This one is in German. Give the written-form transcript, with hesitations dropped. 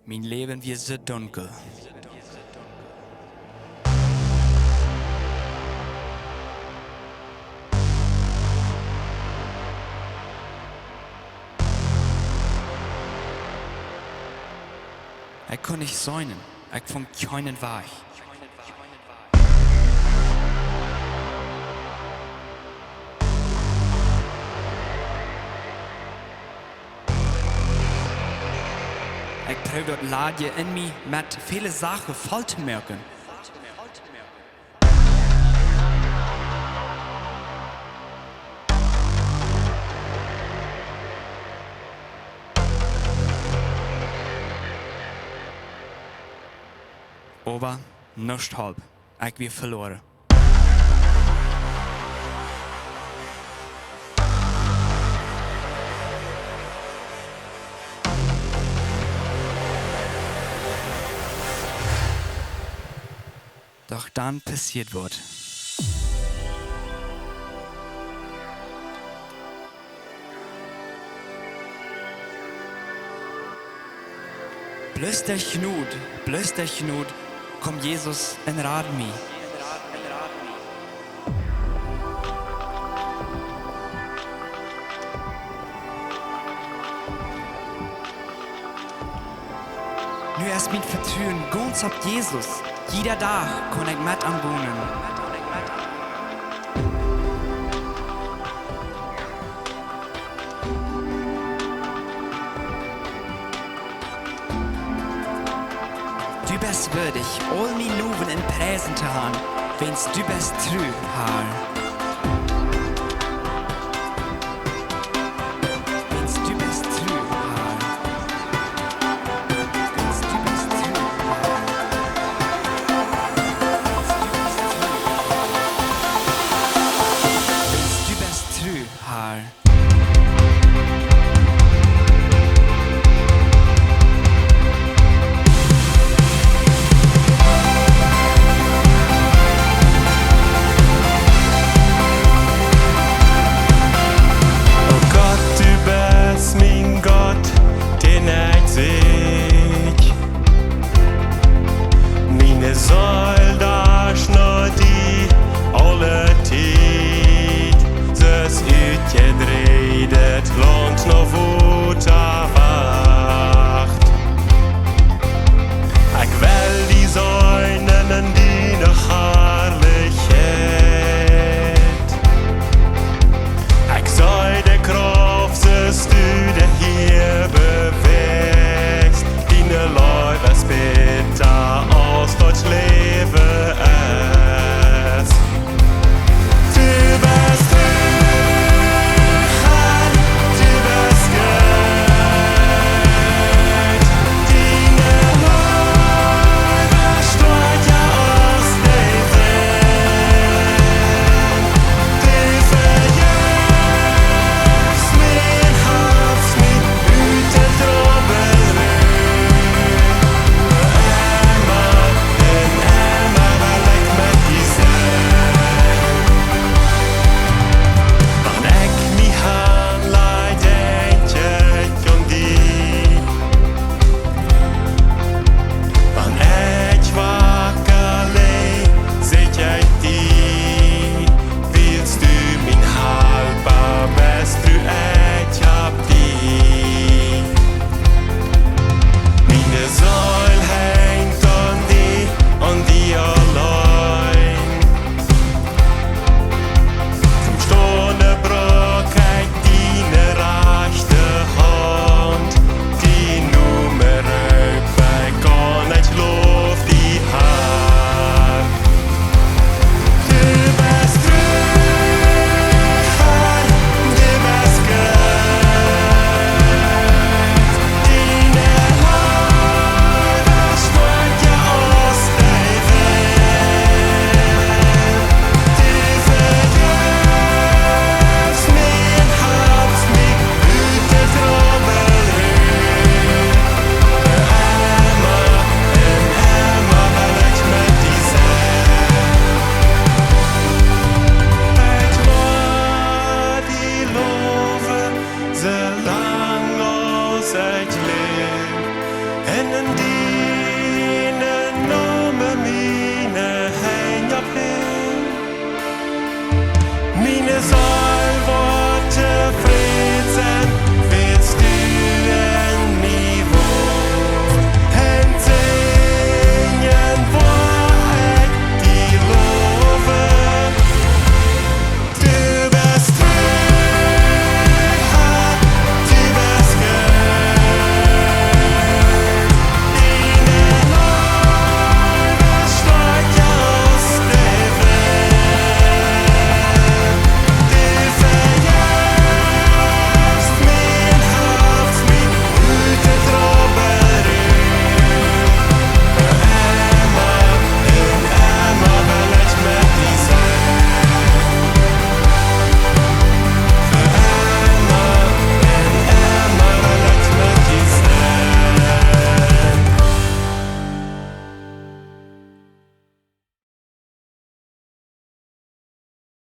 Mein Leben wird so dunkel. Ich kann nicht säunen, ich von keinen Weg. Ich probiere das Ladje in mir mit vielen Sachen voll zu merken. Aber nicht halb, ich bin verloren. Doch dann passiert wird. Bloß der Knut, kommt Jesus in Rat mir. Nu ist mein Vertrauen ganz auf Jesus. Jeder Tag kann ich mit anwohnen. Du bist würdig, all mi Loven in Präsen zu haben, wenn's du bist true, Herr. Wenn's du bist true, Herr. Wenn's du bist true, Herr. Wenn's du bist true, Herr. En een